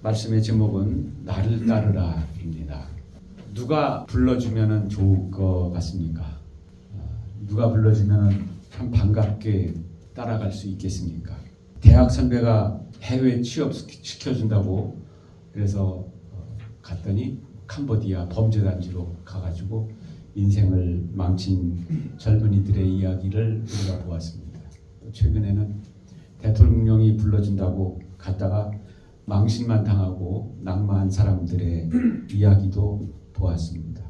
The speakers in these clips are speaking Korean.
말씀의 제목은 나를 따르라입니다. 누가 불러주면 좋을 것 같습니까? 누가 불러주면 참 반갑게 따라갈 수 있겠습니까? 대학 선배가 해외 취업 시켜준다고 그래서 갔더니 캄보디아 범죄단지로 가가지고 인생을 망친 젊은이들의 이야기를 우리가 보았습니다. 또 최근에는 대통령이 불러준다고 갔다가 망신만 당하고 낙마한 사람들의 이야기도 보았습니다.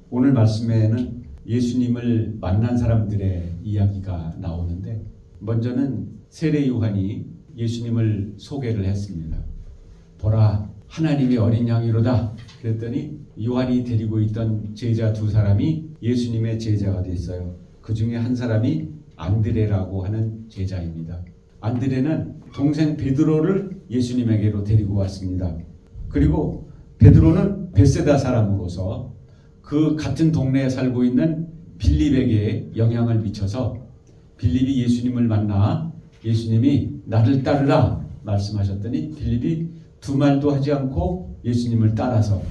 오늘 말씀에는 예수님을 만난 사람들의 이야기가 나오는데 먼저는 세례 요한이 예수님을 소개를 했습니다. 보라, 하나님의 어린 양이로다. 그랬더니 요한이 데리고 있던 제자 두 사람이 예수님의 제자가 됐어요. 그 중에 한 사람이 안드레라고 하는 제자입니다. 안드레는 동생 베드로를 예수님에게로 데리고 왔습니다. 그리고 베드로는 벳세다 사람으로서 그 같은 동네에 살고 있는 빌립에게 영향을 미쳐서 빌립이 예수님을 만나 예수님이 나를 따르라 말씀하셨더니 빌립이 두 말도 하지 않고 예수님을 따라서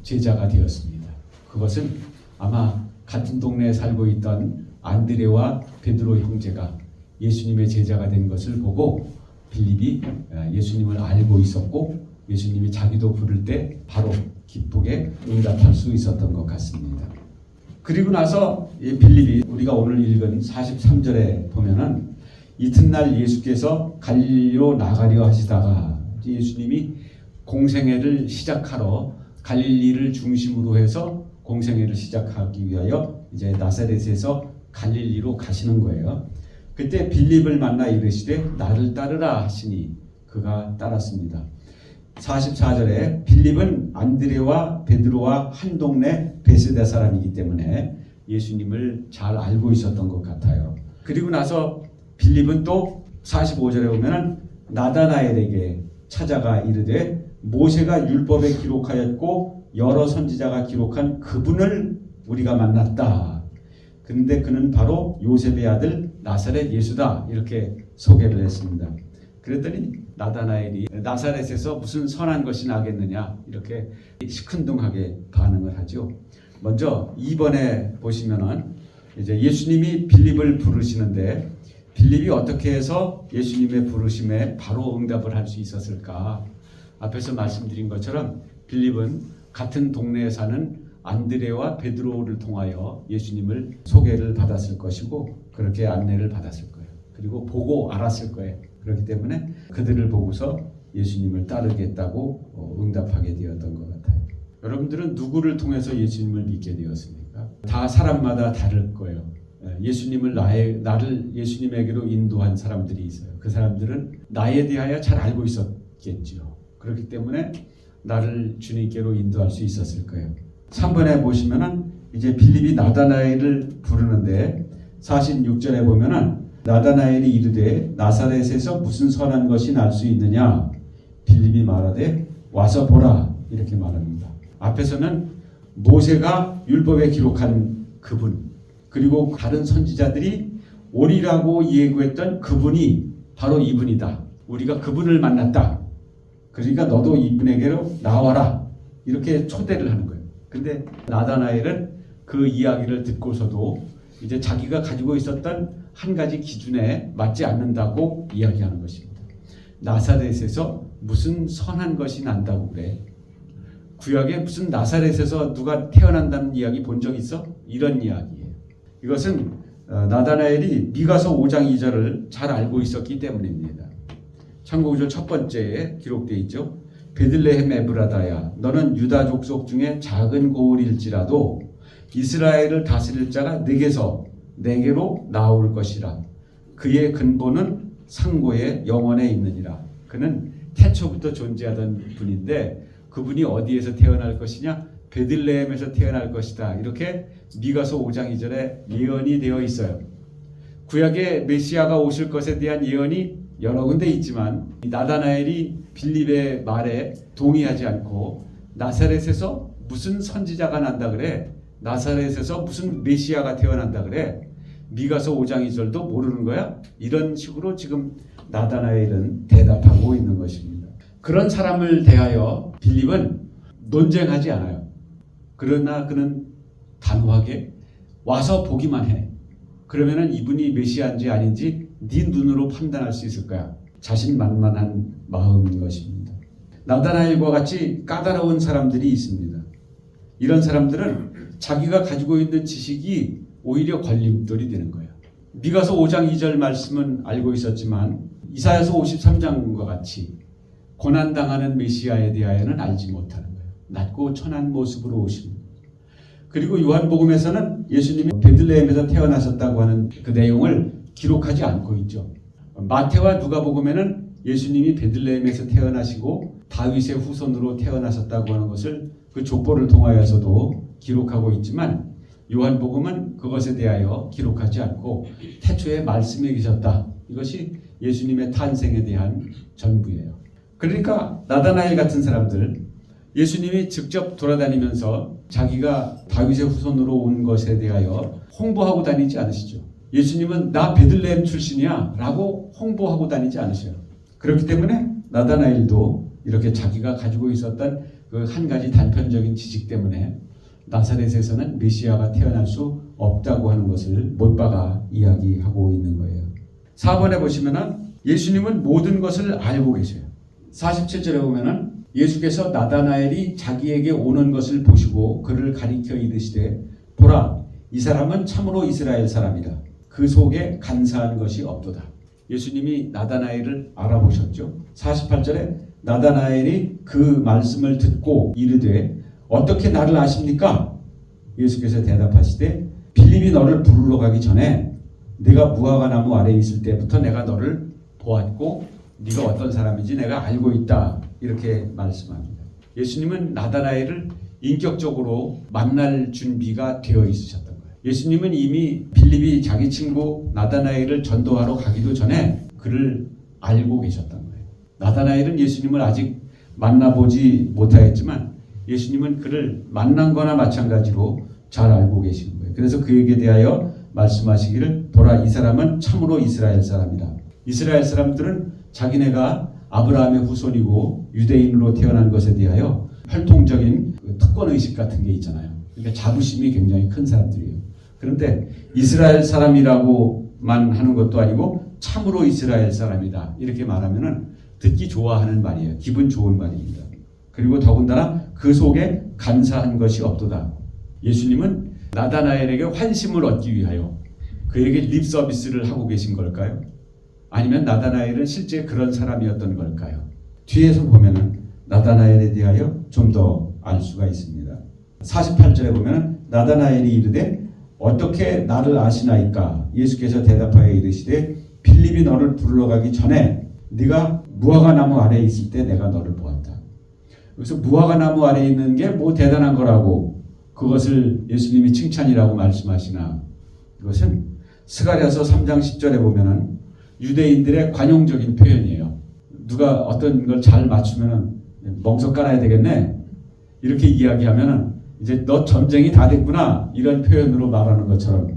제자가 되었습니다. 그것은 아마 같은 동네에 살고 있던 안드레와 베드로 형제가 예수님의 제자가 된 것을 보고 빌립이 예수님을 알고 있었고 예수님이 자기도 부를 때 바로 기쁘게 응답할 수 있었던 것 같습니다. 그리고 나서 빌립이 우리가 오늘 읽은 43절에 보면은 이튿날 예수께서 갈릴리로 나가려 하시다가 예수님이 공생애를 시작하러 갈릴리를 중심으로 해서 공생애를 시작하기 위하여 이제 나사렛에서 갈릴리로 가시는 거예요. 그때 빌립을 만나 이르시되 나를 따르라 하시니 그가 따랐습니다. 44절에 빌립은 안드레와 베드로와 한 동네 베세다 사람이기 때문에 예수님을 잘 알고 있었던 것 같아요. 그리고 나서 빌립은 또 45절에 보면은 나다나엘에게 찾아가 이르되 모세가 율법에 기록하였고 여러 선지자가 기록한 그분을 우리가 만났다. 그런데 그는 바로 요셉의 아들 나사렛 예수다. 이렇게 소개를 했습니다. 그랬더니 나다나엘이 나사렛에서 무슨 선한 것이 나겠느냐 이렇게 시큰둥하게 반응을 하죠. 먼저 2번에 보시면은 이제 예수님이 빌립을 부르시는데 빌립이 어떻게 해서 예수님의 부르심에 바로 응답을 할 수 있었을까? 앞에서 말씀드린 것처럼 빌립은 같은 동네에 사는 안드레와 베드로를 통하여 예수님을 소개를 받았을 것이고 그렇게 안내를 받았을 거예요. 그리고 보고 알았을 거예요. 그렇기 때문에 그들을 보고서 예수님을 따르겠다고 응답하게 되었던 것 같아요. 여러분들은 누구를 통해서 예수님을 믿게 되었습니까? 다 사람마다 다를 거예요. 예수님을 나를 예수님에게로 인도한 사람들이 있어요. 그 사람들은 나에 대하여 잘 알고 있었겠죠. 그렇기 때문에 나를 주님께로 인도할 수 있었을 거예요. 3번에 보시면은 이제 빌립이 나다나엘을 부르는데 46절에 보면은 나다나엘이 이르되 나사렛에서 무슨 선한 것이 날 수 있느냐? 빌립이 말하되 와서 보라 이렇게 말합니다. 앞에서는 모세가 율법에 기록한 그분 그리고 다른 선지자들이 오리라고 예고했던 그분이 바로 이분이다. 우리가 그분을 만났다. 그러니까 너도 이분에게로 나와라. 이렇게 초대를 하는 거예요. 근데 나다나엘은 그 이야기를 듣고서도 이제 자기가 가지고 있었던 한 가지 기준에 맞지 않는다고 이야기하는 것입니다. 나사렛에서 무슨 선한 것이 난다고 그래. 구약에 무슨 나사렛에서 누가 태어난다는 이야기 본 적 있어? 이런 이야기예요. 이것은 나다나엘이 미가서 5장 2절을 잘 알고 있었기 때문입니다. 참고구절 첫 번째에 기록되어 있죠. 베들레헴 에브라다야 너는 유다 족속 중에 작은 고을일지라도 이스라엘을 다스릴 자가 내게로 나올 것이라. 그의 근본은 상고의 영원에 있느니라. 그는 태초부터 존재하던 분인데 그분이 어디에서 태어날 것이냐? 베들레헴에서 태어날 것이다. 이렇게 미가서 5장 2절에 예언이 되어 있어요. 구약에 메시아가 오실 것에 대한 예언이 여러 군데 있지만 나다나엘이 빌립의 말에 동의하지 않고 나사렛에서 무슨 선지자가 난다 그래? 나사렛에서 무슨 메시아가 태어난다 그래? 미가서 5장 2절도 모르는 거야? 이런 식으로 지금 나다나엘은 대답하고 있는 것입니다. 그런 사람을 대하여 빌립은 논쟁하지 않아요. 그러나 그는 단호하게 와서 보기만 해. 그러면은 이분이 메시아인지 아닌지 네 눈으로 판단할 수 있을 거야. 자신만만한 마음인 것입니다. 나다나엘과 같이 까다로운 사람들이 있습니다. 이런 사람들은 자기가 가지고 있는 지식이 오히려 걸림돌이 되는 거예요. 미가서 5장 2절 말씀은 알고 있었지만 이사야서 53장과 같이 고난당하는 메시아에 대하여는 알지 못하는 거예요. 낮고 천한 모습으로 오시는 거예요. 그리고 요한복음에서는 예수님이 베들레헴에서 태어나셨다고 하는 그 내용을 기록하지 않고 있죠. 마태와 누가복음에는 예수님이 베들레헴에서 태어나시고 다윗의 후손으로 태어나셨다고 하는 것을 그 족보를 통하여서도 기록하고 있지만 요한복음은 그것에 대하여 기록하지 않고 태초에 말씀에 계셨다. 이것이 예수님의 탄생에 대한 전부예요. 그러니까 나다나엘 같은 사람들, 예수님이 직접 돌아다니면서 자기가 다윗의 후손으로 온 것에 대하여 홍보하고 다니지 않으시죠. 예수님은 나 베들레헴 출신이야 라고 홍보하고 다니지 않으셔요. 그렇기 때문에 나다나엘도 이렇게 자기가 가지고 있었던 그 한 가지 단편적인 지식 때문에 나사렛에서는 메시아가 태어날 수 없다고 하는 것을 못 박아 이야기하고 있는 거예요. 4번에 보시면은 예수님은 모든 것을 알고 계세요. 47절에 보면은 예수께서 나다나엘이 자기에게 오는 것을 보시고 그를 가리켜 이르시되 보라 이 사람은 참으로 이스라엘 사람이다. 그 속에 간사한 것이 없도다. 예수님이 나다나엘을 알아보셨죠. 48절에 나다나엘이 그 말씀을 듣고 이르되 어떻게 나를 아십니까? 예수께서 대답하시되 빌립이 너를 부르러 가기 전에 네가 무화과 나무 아래에 있을 때부터 내가 너를 보았고 네가 어떤 사람인지 내가 알고 있다. 이렇게 말씀합니다. 예수님은 나다나엘을 인격적으로 만날 준비가 되어 있으셨던 거예요. 예수님은 이미 빌립이 자기 친구 나다나엘을 전도하러 가기도 전에 그를 알고 계셨던 거예요. 나다나엘은 예수님을 아직 만나보지 못하였지만 예수님은 그를 만난 거나 마찬가지로 잘 알고 계신 거예요. 그래서 그에게 대하여 말씀하시기를 보라 이 사람은 참으로 이스라엘 사람이다. 이스라엘 사람들은 자기네가 아브라함의 후손이고 유대인으로 태어난 것에 대하여 활동적인 특권의식 같은 게 있잖아요. 그러니까 자부심이 굉장히 큰 사람들이에요. 그런데 이스라엘 사람이라고만 하는 것도 아니고 참으로 이스라엘 사람이다. 이렇게 말하면은 듣기 좋아하는 말이에요. 기분 좋은 말입니다. 그리고 더군다나 그 속에 간사한 것이 없도다. 예수님은 나다나엘에게 환심을 얻기 위하여 그에게 립 서비스를 하고 계신 걸까요? 아니면 나다나엘은 실제 그런 사람이었던 걸까요? 뒤에서 보면은 나다나엘에 대하여 좀 더 알 수가 있습니다. 48절에 보면은 나다나엘이 이르되 어떻게 나를 아시나이까? 예수께서 대답하여 이르시되 빌립이 너를 부르러 가기 전에 네가 무화과 나무 아래에 있을 때 내가 너를 보았다. 그래서 무화과 나무 아래에 있는 게 뭐 대단한 거라고 그것을 예수님이 칭찬이라고 말씀하시나? 이것은 스가랴서 3장 10절에 보면은 유대인들의 관용적인 표현이에요. 누가 어떤 걸 잘 맞추면은 멍석 깔아야 되겠네. 이렇게 이야기하면은 이제 너 점쟁이 다 됐구나. 이런 표현으로 말하는 것처럼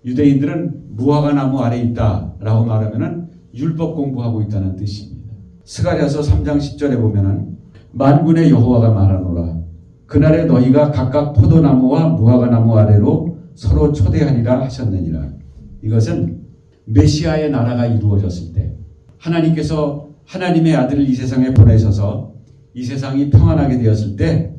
유대인들은 무화과 나무 아래에 있다라고 말하면은 율법 공부하고 있다는 뜻입니다. 스가랴서 3장 10절에 보면은 만군의 여호와가 말하노라. 그날에 너희가 각각 포도나무와 무화과 나무 아래로 서로 초대하리라 하셨느니라. 이것은 메시아의 나라가 이루어졌을 때 하나님께서 하나님의 아들을 이 세상에 보내셔서 이 세상이 평안하게 되었을 때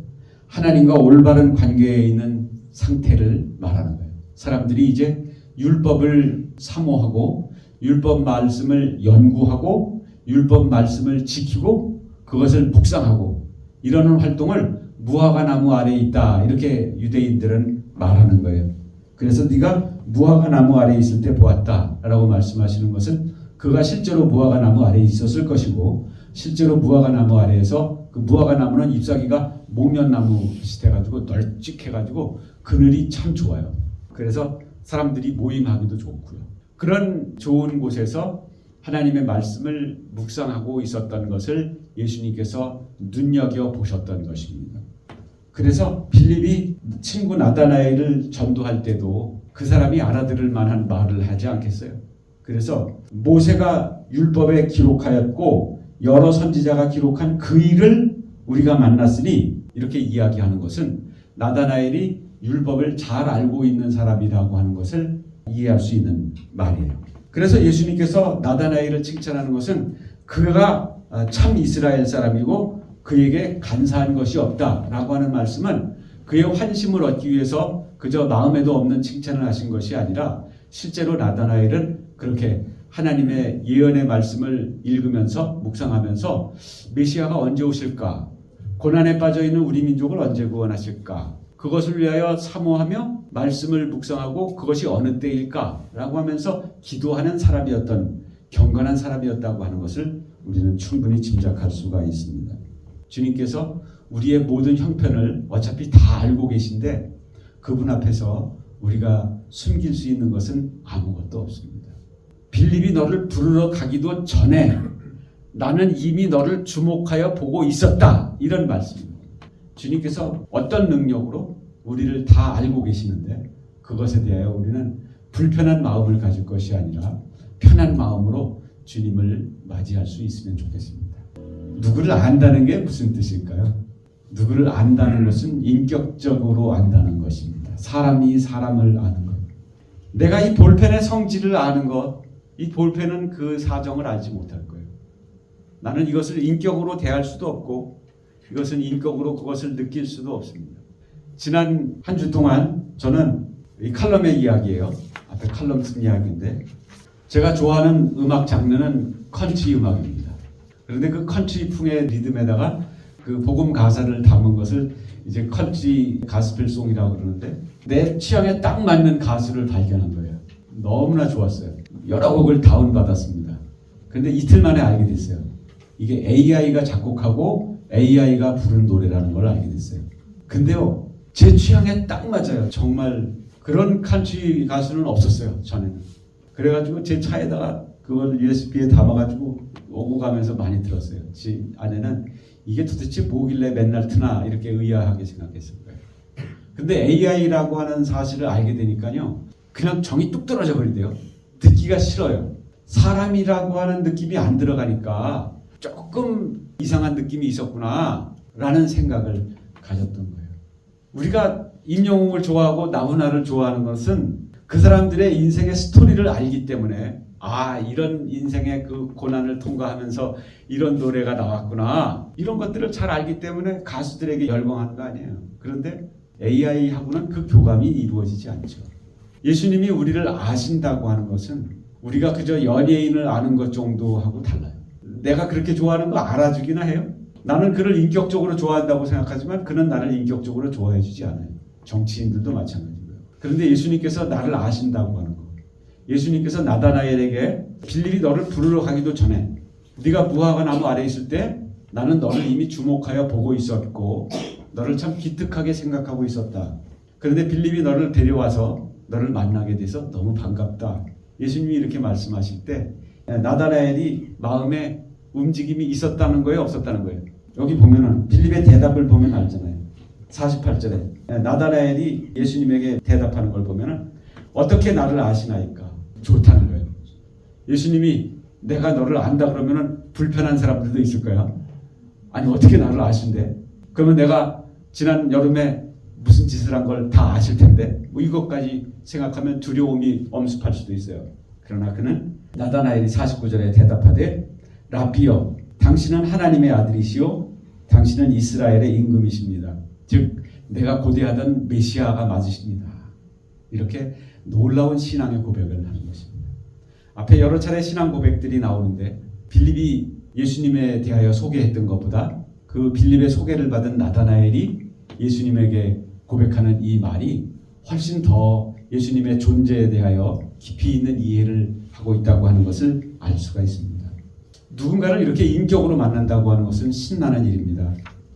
하나님과 올바른 관계에 있는 상태를 말하는 거예요. 사람들이 이제 율법을 사모하고 율법 말씀을 연구하고 율법 말씀을 지키고 그것을 묵상하고 이러는 활동을 무화과 나무 아래에 있다. 이렇게 유대인들은 말하는 거예요. 그래서 네가 무화과 나무 아래에 있을 때 보았다라고 말씀하시는 것은 그가 실제로 무화과 나무 아래에 있었을 것이고 실제로 무화과 나무 아래에서 그 무화과 나무는 잎사귀가 목련나무 비슷해가지고 널찍해가지고 그늘이 참 좋아요. 그래서 사람들이 모임하기도 좋고요. 그런 좋은 곳에서 하나님의 말씀을 묵상하고 있었던 것을 예수님께서 눈여겨보셨던 것입니다. 그래서 빌립이 친구 나다나엘을 전도할 때도 그 사람이 알아들을 만한 말을 하지 않겠어요? 그래서 모세가 율법에 기록하였고 여러 선지자가 기록한 그 일을 우리가 만났으니 이렇게 이야기하는 것은 나다나엘이 율법을 잘 알고 있는 사람이라고 하는 것을 이해할 수 있는 말이에요. 그래서 예수님께서 나다나엘을 칭찬하는 것은 그가 참 이스라엘 사람이고 그에게 간사한 것이 없다라고 하는 말씀은 그의 환심을 얻기 위해서 그저 마음에도 없는 칭찬을 하신 것이 아니라 실제로 나다나엘은 그렇게 하나님의 예언의 말씀을 읽으면서 묵상하면서 메시아가 언제 오실까? 고난에 빠져있는 우리 민족을 언제 구원하실까? 그것을 위하여 사모하며 말씀을 묵상하고 그것이 어느 때일까? 라고 하면서 기도하는 사람이었던 경건한 사람이었다고 하는 것을 우리는 충분히 짐작할 수가 있습니다. 주님께서 우리의 모든 형편을 어차피 다 알고 계신데 그분 앞에서 우리가 숨길 수 있는 것은 아무것도 없습니다. 빌립이 너를 부르러 가기도 전에 나는 이미 너를 주목하여 보고 있었다. 이런 말씀입니다. 주님께서 어떤 능력으로 우리를 다 알고 계시는데 그것에 대하여 우리는 불편한 마음을 가질 것이 아니라 편한 마음으로 주님을 맞이할 수 있으면 좋겠습니다. 누구를 안다는 게 무슨 뜻일까요? 누구를 안다는 것은 인격적으로 안다는 것입니다. 사람이 사람을 아는 것. 내가 이 볼펜의 성질을 아는 것, 이 볼펜은 그 사정을 알지 못할 거예요. 나는 이것을 인격으로 대할 수도 없고 이것은 인격으로 그것을 느낄 수도 없습니다. 지난 한 주 동안 저는 이 칼럼의 이야기예요. 앞에 칼럼 쓴 이야기인데 제가 좋아하는 음악 장르는 컨트리 음악입니다. 그런데 그 컨트리 풍의 리듬에다가 그 복음 가사를 담은 것을 이제 컨트리 가스펠송이라고 그러는데 내 취향에 딱 맞는 가수를 발견한 거예요. 너무나 좋았어요. 여러 곡을 다운받았습니다. 그런데 이틀 만에 알게 됐어요. 이게 AI가 작곡하고 AI가 부른 노래라는 걸 알게 됐어요. 근데요, 제 취향에 딱 맞아요. 정말 그런 컨트리 가수는 없었어요, 전에는. 그래가지고 제 차에다가 그걸 USB에 담아가지고 오고 가면서 많이 들었어요. 제 아내는 이게 도대체 뭐길래 맨날 트나 이렇게 의아하게 생각했을 거예요. 근데 AI라고 하는 사실을 알게 되니까요, 그냥 정이 뚝 떨어져 버리대요. 듣기가 싫어요. 사람이라고 하는 느낌이 안 들어가니까 조금 이상한 느낌이 있었구나 라는 생각을 가졌던 거예요. 우리가 임영웅을 좋아하고 나훈아를 좋아하는 것은 그 사람들의 인생의 스토리를 알기 때문에 이런 인생의 그 고난을 통과하면서 이런 노래가 나왔구나 이런 것들을 잘 알기 때문에 가수들에게 열광하는 거 아니에요. 그런데 AI하고는 그 교감이 이루어지지 않죠. 예수님이 우리를 아신다고 하는 것은 우리가 그저 연예인을 아는 것 정도하고 달라요. 내가 그렇게 좋아하는 거 알아주기나 해요. 나는 그를 인격적으로 좋아한다고 생각하지만 그는 나를 인격적으로 좋아해 주지 않아요. 정치인들도 마찬가지고요. 그런데 예수님께서 나를 아신다고 하는 거. 예수님께서 나다나엘에게 빌립이 너를 부르러 가기도 전에 네가 무화과 나무 아래 있을 때 나는 너를 이미 주목하여 보고 있었고 너를 참 기특하게 생각하고 있었다. 그런데 빌립이 너를 데려와서 너를 만나게 돼서 너무 반갑다. 예수님이 이렇게 말씀하실 때 나다나엘이 마음에 움직임이 있었다는 거예요? 없었다는 거예요? 여기 보면은 빌립의 대답을 보면 알잖아요. 48절에 나다나엘이 예수님에게 대답하는 걸 보면은 어떻게 나를 아시나이까? 좋다는 거예요. 예수님이 내가 너를 안다 그러면은 불편한 사람들도 있을 거야. 아니 어떻게 나를 아신대? 그러면 내가 지난 여름에 무슨 짓을 한 걸 다 아실 텐데 뭐 이것까지 생각하면 두려움이 엄습할 수도 있어요. 그러나 그는 나다나엘이 49절에 대답하되 라비여 당신은 하나님의 아들이시오 당신은 이스라엘의 임금이십니다. 즉 내가 고대하던 메시아가 맞으십니다. 이렇게 놀라운 신앙의 고백을 하는 것입니다. 앞에 여러 차례 신앙 고백들이 나오는데 빌립이 예수님에 대하여 소개했던 것보다 그 빌립의 소개를 받은 나다나엘이 예수님에게 고백하는 이 말이 훨씬 더 예수님의 존재에 대하여 깊이 있는 이해를 하고 있다고 하는 것을 알 수가 있습니다. 누군가를 이렇게 인격으로 만난다고 하는 것은 신나는 일입니다.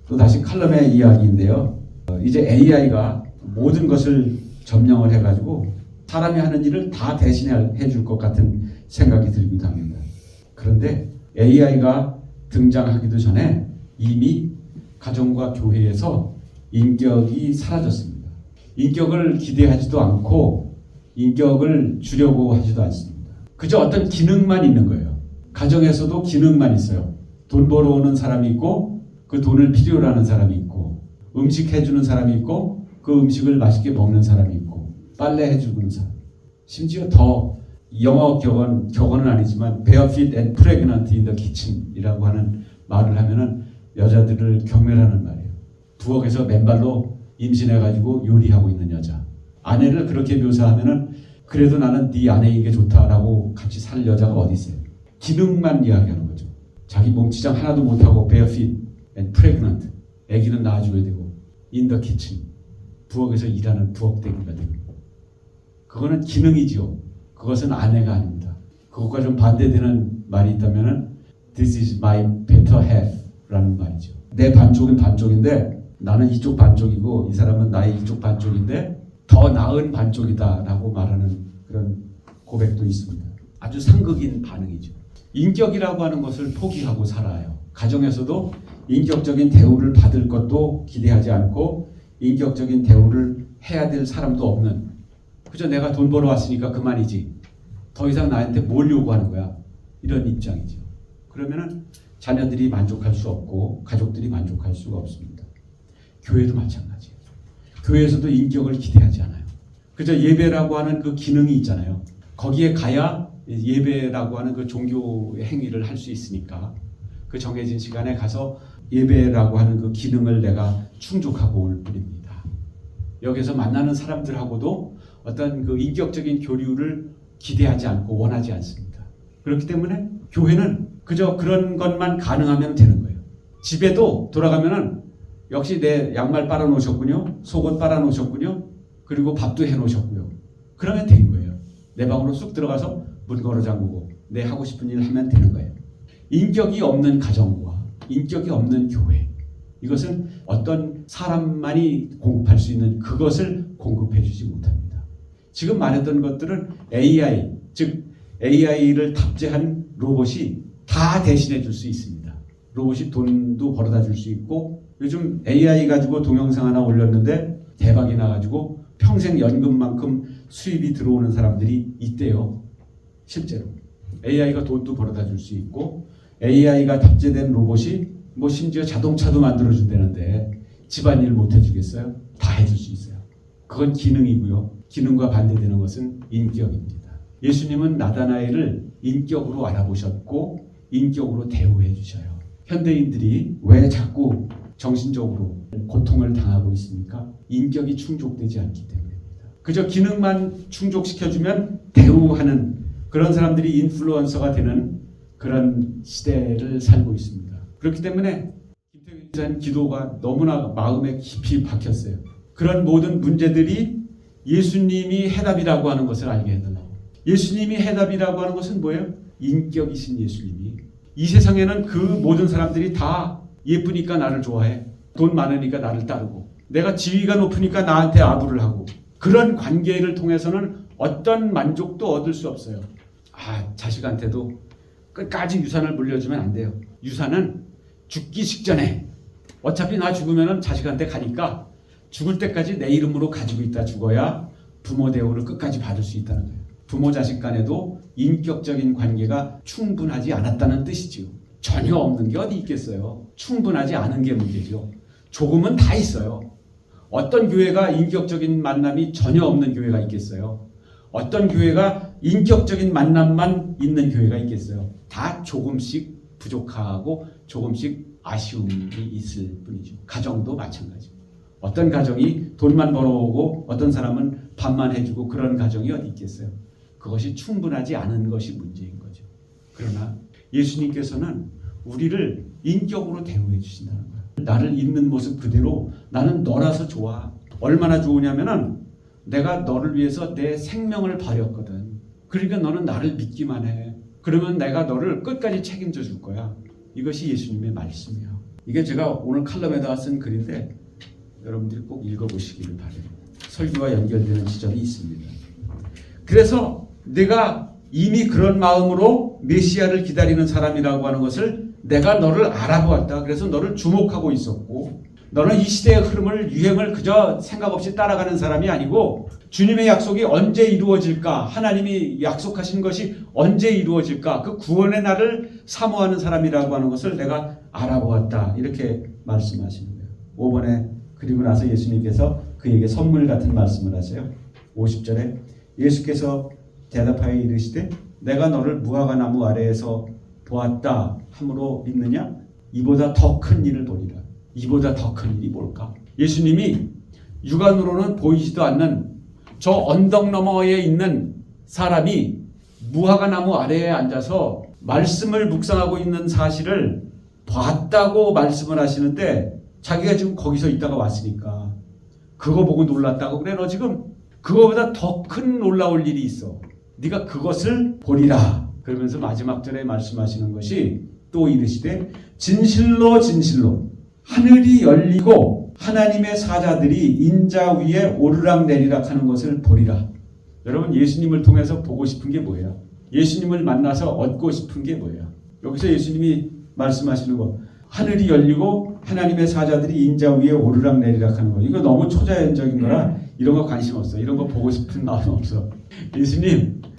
또 다시 칼럼의 이야기인데요. 이제 AI가 모든 것을 점령을 해가지고 사람이 하는 일을 다 대신해 줄 것 같은 생각이 들기도 합니다. 그런데 AI가 등장하기도 전에 이미 가정과 교회에서 인격이 사라졌습니다. 인격을 기대하지도 않고 인격을 주려고 하지도 않습니다. 그저 어떤 기능만 있는 거예요. 가정에서도 기능만 있어요. 돈 벌어오는 사람이 있고 그 돈을 필요로 하는 사람이 있고 음식 해주는 사람이 있고 그 음식을 맛있게 먹는 사람이 있고 빨래 해주는 사람 심지어 더 영어 격언은 아니지만 barefoot and pregnant in the kitchen이라고 하는 말을 하면은 여자들을 경멸하는 말이에요. 부엌에서 맨발로 임신해가지고 요리하고 있는 여자. 아내를 그렇게 묘사하면은 그래도 나는 네 아내인 게 좋다라고 같이 살 여자가 어디 있어요. 기능만 이야기하는 거죠. 자기 몸치장 하나도 못하고 barefoot and pregnant. 아기는 낳아줘야 되고 in the kitchen. 부엌에서 일하는 부엌대기가 되고. 그거는 기능이지요. 그것은 아내가 아닙니다. 그것과 좀 반대되는 말이 있다면은 This is my better half라는 말이죠. 내 반쪽은 반쪽인데 나는 이쪽 반쪽이고 이 사람은 나의 이쪽 반쪽인데 더 나은 반쪽이다라고 말하는 그런 고백도 있습니다. 아주 상극인 반응이죠. 인격이라고 하는 것을 포기하고 살아요. 가정에서도 인격적인 대우를 받을 것도 기대하지 않고 인격적인 대우를 해야 될 사람도 없는 그저 내가 돈 벌어 왔으니까 그만이지. 더 이상 나한테 뭘 요구하는 거야? 이런 입장이죠. 그러면은 자녀들이 만족할 수 없고 가족들이 만족할 수가 없습니다. 교회도 마찬가지예요. 교회에서도 인격을 기대하지 않아요. 그저 예배라고 하는 그 기능이 있잖아요. 거기에 가야 예배라고 하는 그 종교의 행위를 할 수 있으니까 그 정해진 시간에 가서 예배라고 하는 그 기능을 내가 충족하고 올 뿐입니다. 여기서 만나는 사람들하고도 어떤 그 인격적인 교류를 기대하지 않고 원하지 않습니다. 그렇기 때문에 교회는 그저 그런 것만 가능하면 되는 거예요. 집에도 돌아가면은 역시 내 양말 빨아 놓으셨군요. 속옷 빨아 놓으셨군요. 그리고 밥도 해 놓으셨고요. 그러면 된 거예요. 내 방으로 쑥 들어가서 문 걸어 잠그고 내 하고 싶은 일 하면 되는 거예요. 인격이 없는 가정과 인격이 없는 교회. 이것은 어떤 사람만이 공급할 수 있는 그것을 공급해 주지 못합니다. 지금 말했던 것들은 AI, 즉 AI를 탑재한 로봇이 다 대신해 줄 수 있습니다. 로봇이 돈도 벌어다 줄 수 있고 요즘 AI 가지고 동영상 하나 올렸는데 대박이 나가지고 평생 연금만큼 수입이 들어오는 사람들이 있대요. 실제로. AI가 돈도 벌어다 줄 수 있고 AI가 탑재된 로봇이 뭐 심지어 자동차도 만들어준다는데 집안일 못 해주겠어요? 다 해줄 수 있어요. 그건 기능이고요. 기능과 반대되는 것은 인격입니다. 예수님은 나다나엘을 인격으로 알아보셨고 인격으로 대우해 주셔요. 현대인들이 왜 자꾸 정신적으로 고통을 당하고 있습니까? 인격이 충족되지 않기 때문입니다. 그저 기능만 충족시켜주면 대우하는 그런 사람들이 인플루언서가 되는 그런 시대를 살고 있습니다. 그렇기 때문에 김태균 기자님 기도가 너무나 마음에 깊이 박혔어요. 그런 모든 문제들이 예수님이 해답이라고 하는 것을 알게 해달라고. 예수님이 해답이라고 하는 것은 뭐예요? 인격이신 예수님이. 이 세상에는 그 모든 사람들이 다 예쁘니까 나를 좋아해. 돈 많으니까 나를 따르고. 내가 지위가 높으니까 나한테 아부를 하고. 그런 관계를 통해서는 어떤 만족도 얻을 수 없어요. 자식한테도 끝까지 유산을 물려주면 안 돼요. 유산은 죽기 직전에 어차피 나 죽으면 자식한테 가니까 죽을 때까지 내 이름으로 가지고 있다 죽어야 부모 대우를 끝까지 받을 수 있다는 거예요. 부모 자식 간에도 인격적인 관계가 충분하지 않았다는 뜻이지요. 전혀 없는 게 어디 있겠어요. 충분하지 않은 게 문제죠. 조금은 다 있어요. 어떤 교회가 인격적인 만남이 전혀 없는 교회가 있겠어요. 어떤 교회가 인격적인 만남만 있는 교회가 있겠어요. 다 조금씩 부족하고 조금씩 아쉬움이 있을 뿐이죠. 가정도 마찬가지입니다. 어떤 가정이 돈만 벌어오고 어떤 사람은 밥만 해주고 그런 가정이 어디 있겠어요. 그것이 충분하지 않은 것이 문제인 거죠. 그러나 예수님께서는 우리를 인격으로 대우해 주신다는 거예요. 나를 있는 모습 그대로 나는 너라서 좋아. 얼마나 좋으냐면은 내가 너를 위해서 내 생명을 버렸거든. 그러니까 너는 나를 믿기만 해. 그러면 내가 너를 끝까지 책임져 줄 거야. 이것이 예수님의 말씀이에요. 이게 제가 오늘 칼럼에다가 쓴 글인데 여러분들이 꼭 읽어보시기를 바라요. 설교와 연결되는 지점이 있습니다. 그래서 내가 이미 그런 마음으로 메시아를 기다리는 사람이라고 하는 것을 내가 너를 알아보았다. 그래서 너를 주목하고 있었고 너는 이 시대의 흐름을 유행을 그저 생각 없이 따라가는 사람이 아니고 주님의 약속이 언제 이루어질까? 하나님이 약속하신 것이 언제 이루어질까? 그 구원의 날을 사모하는 사람이라고 하는 것을 내가 알아보았다. 이렇게 말씀하시는 거예요. 5번에 그리고 나서 예수님께서 그에게 선물 같은 말씀을 하세요. 50절에 예수께서 대답하여 이르시되 내가 너를 무화과나무 아래에서 보았다 함으로 믿느냐? 이보다 더 큰 일을 보리라. 이보다 더 큰 일이 뭘까? 예수님이 육안으로는 보이지도 않는 저 언덕 너머에 있는 사람이 무화과나무 아래에 앉아서 말씀을 묵상하고 있는 사실을 봤다고 말씀을 하시는데 자기가 지금 거기서 있다가 왔으니까 그거 보고 놀랐다고 그래. 너 지금 그거보다 더 큰 놀라울 일이 있어. 네가 그것을 보리라. 그러면서 마지막 절에 말씀하시는 것이 또 이르시되 진실로 진실로 하늘이 열리고 하나님의 사자들이 인자 위에 오르락내리락 하는 것을 보리라. 여러분 예수님을 통해서 보고 싶은 게 뭐예요? 예수님을 만나서 얻고 싶은 게 뭐예요? 여기서 예수님이 말씀하시는 거 하늘이 열리고 하나님의 사자들이 인자 위에 오르락내리락 하는 거. 이거 너무 초자연적인 거라 이런 거 관심 없어. 이런 거 보고 싶은 마음 없어.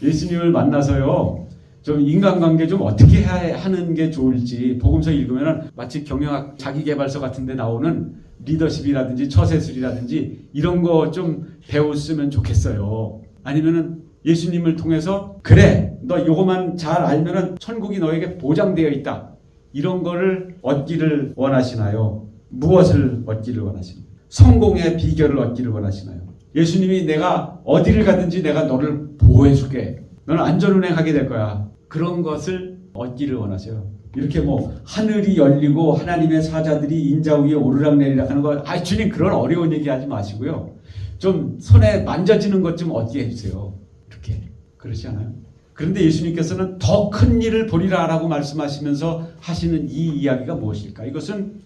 예수님을 만나서요. 좀 인간관계 좀 어떻게 하는 게 좋을지 복음서 읽으면 마치 경영학 자기계발서 같은 데 나오는 리더십이라든지 처세술이라든지 이런 거 좀 배웠으면 좋겠어요. 아니면은 예수님을 통해서 그래 너 요거만 잘 알면은 천국이 너에게 보장되어 있다. 이런 거를 얻기를 원하시나요? 무엇을 얻기를 원하시나요? 성공의 비결을 얻기를 원하시나요? 예수님이 내가 어디를 가든지 내가 너를 보호해줄게. 너는 안전운행하게 될 거야. 그런 것을 얻기를 원하세요. 이렇게 뭐 하늘이 열리고 하나님의 사자들이 인자 위에 오르락내리락 하는 거 주님 그런 어려운 얘기 하지 마시고요. 좀 손에 만져지는 것 좀 얻게 해주세요. 이렇게 그렇지 않아요? 그런데 예수님께서는 더 큰 일을 보리라 라고 말씀하시면서 하시는 이 이야기가 무엇일까? 이것은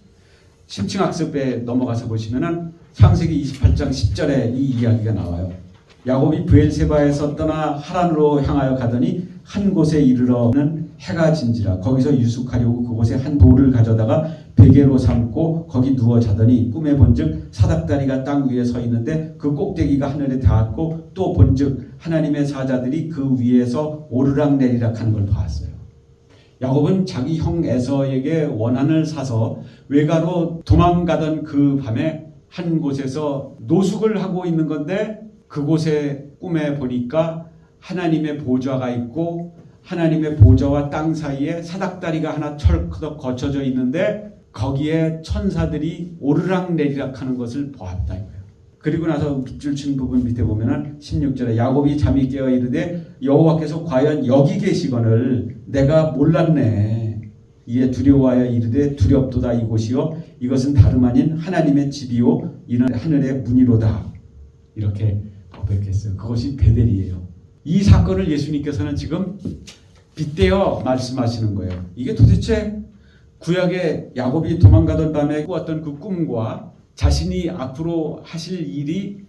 심층학습에 넘어가서 보시면은 창세기 28장 10절에 이 이야기가 나와요. 야곱이 브엘세바에서 떠나 하란으로 향하여 가더니 한 곳에 이르러는 해가 진지라. 거기서 유숙하려고 그곳에 한 돌을 가져다가 베개로 삼고 거기 누워 자더니 꿈에 본즉 사닥다리가 땅 위에 서 있는데 그 꼭대기가 하늘에 닿았고 또 본즉 하나님의 사자들이 그 위에서 오르락내리락 하는 걸 봤어요. 야곱은 자기 형 에서에게 원한을 사서 외가로 도망가던 그 밤에 한 곳에서 노숙을 하고 있는 건데 그곳에 꿈에 보니까 하나님의 보좌가 있고 하나님의 보좌와 땅 사이에 사닥다리가 하나 철커덕 거쳐져 있는데 거기에 천사들이 오르락내리락 하는 것을 보았다 이거예요. 그리고 나서 밑줄 친 부분 밑에 보면은 16절에 야곱이 잠이 깨어 이르되 여호와께서 과연 여기 계시거늘 내가 몰랐네. 이에 두려워하여 이르되 두렵도다 이곳이요 이것은 다름 아닌 하나님의 집이요 이는 하늘의 문이로다. 이렇게 고백했어요. 그것이 베델이에요. 이 사건을 예수님께서는 지금 빗대어 말씀하시는 거예요. 이게 도대체 구약의 야곱이 도망가던 밤에 꾸었던 그 꿈과 자신이 앞으로 하실 일이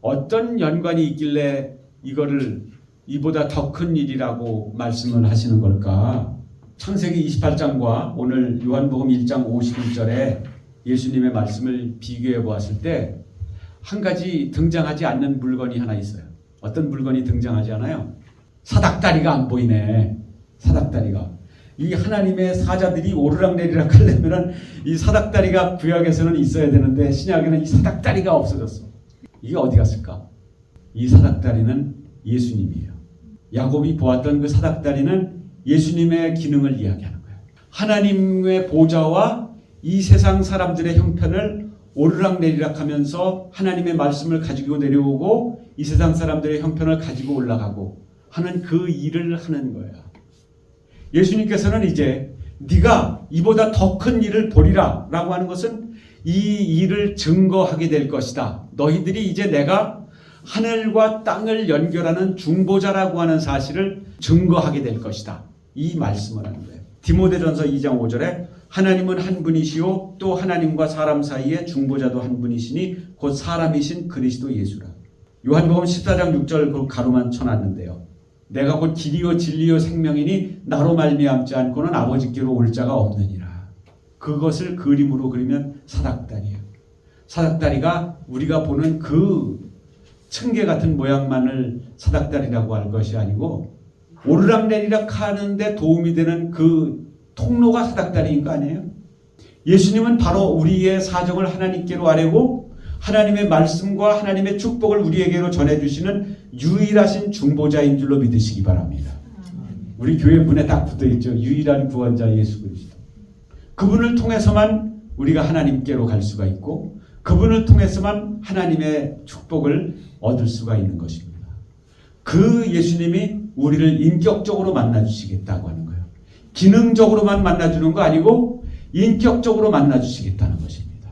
어떤 연관이 있길래 이거를 이보다 더 큰 일이라고 말씀을 하시는 걸까? 창세기 28장과 오늘 요한복음 1장 51절에 예수님의 말씀을 비교해 보았을 때 한 가지 등장하지 않는 물건이 하나 있어요. 어떤 물건이 등장하지 않아요? 사닥다리가 안 보이네. 사닥다리가. 이 하나님의 사자들이 오르락내리락 하려면 이 사닥다리가 구약에서는 있어야 되는데 신약에는 이 사닥다리가 없어졌어. 이게 어디 갔을까? 이 사닥다리는 예수님이에요. 야곱이 보았던 그 사닥다리는 예수님의 기능을 이야기하는 거예요. 하나님의 보좌와 이 세상 사람들의 형편을 오르락내리락 하면서 하나님의 말씀을 가지고 내려오고 이 세상 사람들의 형편을 가지고 올라가고 하는 그 일을 하는 거야. 예수님께서는 이제 네가 이보다 더 큰 일을 보리라 라고 하는 것은 이 일을 증거하게 될 것이다. 너희들이 이제 내가 하늘과 땅을 연결하는 중보자라고 하는 사실을 증거하게 될 것이다. 이 말씀을 하는 거예요. 디모데전서 2장 5절에 하나님은 한 분이시요 또 하나님과 사람 사이에 중보자도 한 분이시니 곧 사람이신 그리스도 예수라. 요한복음 14장 6절 그 가로만 쳐놨는데요. 내가 곧 길이요 진리요 생명이니 나로 말미암지 않고는 아버지께로 올 자가 없느니라. 그것을 그림으로 그리면 사닥다리예요. 사닥다리가 우리가 보는 그 층계 같은 모양만을 사닥다리라고 할 것이 아니고 오르락내리락 하는데 도움이 되는 그 통로가 사닥다리인 거 아니에요? 예수님은 바로 우리의 사정을 하나님께로 아뢰고 하나님의 말씀과 하나님의 축복을 우리에게로 전해주시는 유일하신 중보자인 줄로 믿으시기 바랍니다. 우리 교회 문에 딱 붙어있죠. 유일한 구원자 예수 그리스도. 그분을 통해서만 우리가 하나님께로 갈 수가 있고 그분을 통해서만 하나님의 축복을 얻을 수가 있는 것입니다. 그 예수님이 우리를 인격적으로 만나주시겠다고 하는 거예요. 기능적으로만 만나주는 거 아니고 인격적으로 만나주시겠다는 것입니다.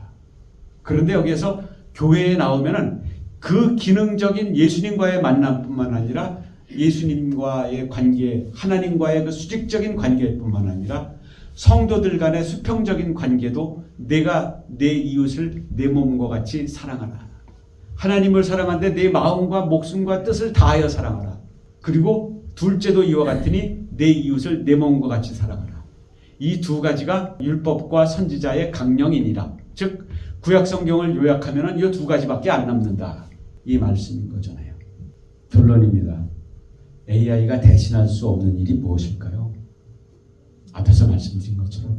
그런데 여기에서 교회에 나오면은 그 기능적인 예수님과의 만남뿐만 아니라 예수님과의 관계, 하나님과의 그 수직적인 관계뿐만 아니라 성도들 간의 수평적인 관계도 내가 내 이웃을 내 몸과 같이 사랑하라. 하나님을 사랑하는데 내 마음과 목숨과 뜻을 다하여 사랑하라. 그리고 둘째도 이와 같으니 내 이웃을 내 몸과 같이 사랑하라. 이 두 가지가 율법과 선지자의 강령이니라. 즉 구약 성경을 요약하면 이 두 가지밖에 안 남는다. 이 말씀인 거잖아요. 결론입니다. AI가 대신할 수 없는 일이 무엇일까요? 앞에서 말씀드린 것처럼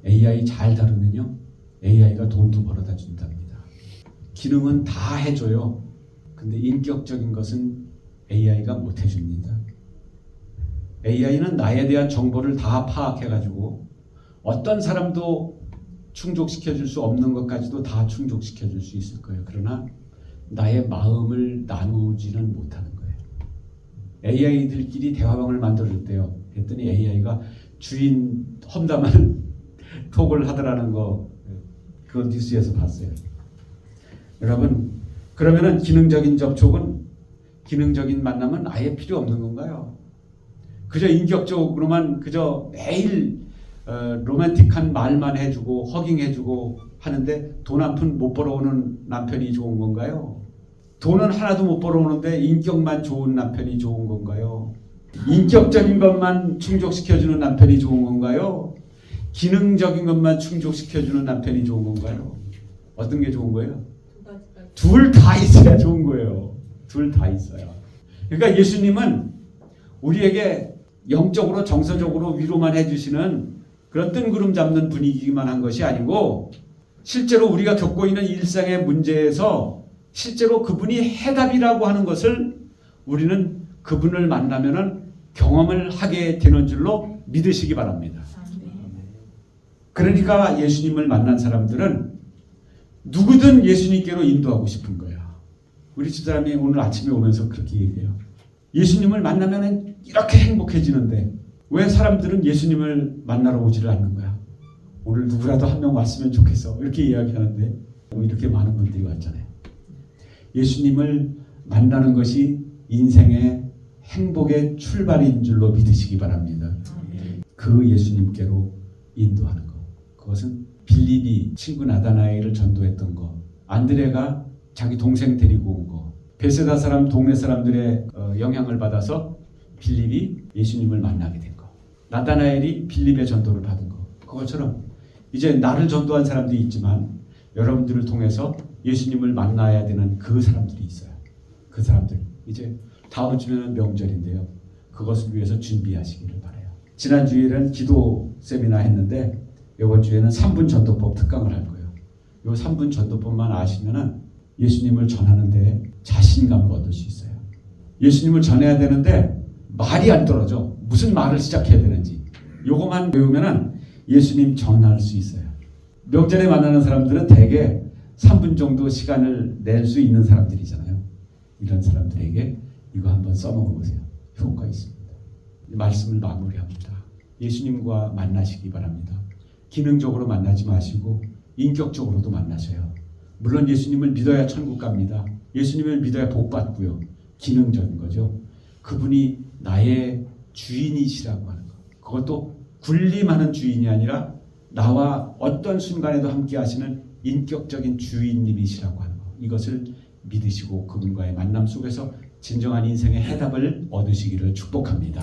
AI 잘 다루면요, AI가 돈도 벌어다 준답니다. 기능은 다 해줘요. 근데 인격적인 것은 AI가 못 해줍니다. AI는 나에 대한 정보를 다 파악해가지고 어떤 사람도 충족시켜줄 수 없는 것까지도 다 충족시켜줄 수 있을 거예요. 그러나 나의 마음을 나누지는 못하는 거예요. AI들끼리 대화방을 만들어줬대요. 그랬더니 AI가 주인 험담하는 톡을 하더라는 거, 그거 뉴스에서 봤어요. 여러분, 그러면은 기능적인 접촉은, 기능적인 만남은 아예 필요 없는 건가요? 그저 인격적으로만 그저 매일 로맨틱한 말만 해주고 허깅해주고 하는데 돈 한 푼 못 벌어오는 남편이 좋은 건가요? 돈은 하나도 못 벌어오는데 인격만 좋은 남편이 좋은 건가요? 인격적인 것만 충족시켜주는 남편이 좋은 건가요? 기능적인 것만 충족시켜주는 남편이 좋은 건가요? 어떤 게 좋은 거예요? 둘 다 있어야 좋은 거예요. 둘 다 있어요. 그러니까 예수님은 우리에게 영적으로 정서적으로 위로만 해주시는 그런 뜬구름 잡는 분위기만 한 것이 아니고 실제로 우리가 겪고 있는 일상의 문제에서 실제로 그분이 해답이라고 하는 것을 우리는 그분을 만나면은 경험을 하게 되는 줄로 믿으시기 바랍니다. 그러니까 예수님을 만난 사람들은 누구든 예수님께로 인도하고 싶은 거야. 우리 집사람이 오늘 아침에 오면서 그렇게 얘기해요. 예수님을 만나면 이렇게 행복해지는데 왜 사람들은 예수님을 만나러 오지를 않는 거야? 오늘 누구라도 한 명 왔으면 좋겠어. 이렇게 이야기하는데 이렇게 많은 분들이 왔잖아요. 예수님을 만나는 것이 인생의 행복의 출발인 줄로 믿으시기 바랍니다. 그 예수님께로 인도하는 것. 그것은 빌립이 친구 나다나엘을 전도했던 것, 안드레가 자기 동생 데리고 온 것, 베세다 사람 동네 사람들의 영향을 받아서 빌립이 예수님을 만나게 된 것, 나다나엘이 빌립의 전도를 받은 것, 그것처럼 이제 나를 전도한 사람들이 있지만 여러분들을 통해서 예수님을 만나야 되는 그 사람들이 있어요. 그 사람들 이제 다음 주면 명절인데요. 그것을 위해서 준비하시기를 바라요. 지난 주일은 기도 세미나 했는데 이번 주에는 3분 전도법 특강을 할 거예요. 이 3분 전도법만 아시면은 예수님을 전하는데 자신감을 얻을 수 있어요. 예수님을 전해야 되는데 말이 안 떨어져. 무슨 말을 시작해야 되는지. 요거만 배우면은 예수님 전할 수 있어요. 명절에 만나는 사람들은 대개 3분 정도 시간을 낼 수 있는 사람들이잖아요. 이런 사람들에게 이거 한번 써먹어보세요. 효과 있습니다. 말씀을 마무리합니다. 예수님과 만나시기 바랍니다. 기능적으로 만나지 마시고 인격적으로도 만나셔요. 물론 예수님을 믿어야 천국 갑니다. 예수님을 믿어야 복 받고요. 기능적인 거죠. 그분이 나의 주인이시라고 하는 것. 그것도 군림하는 주인이 아니라 나와 어떤 순간에도 함께 하시는 인격적인 주인님이시라고 하는 것. 이것을 믿으시고 그분과의 만남 속에서 진정한 인생의 해답을 얻으시기를 축복합니다.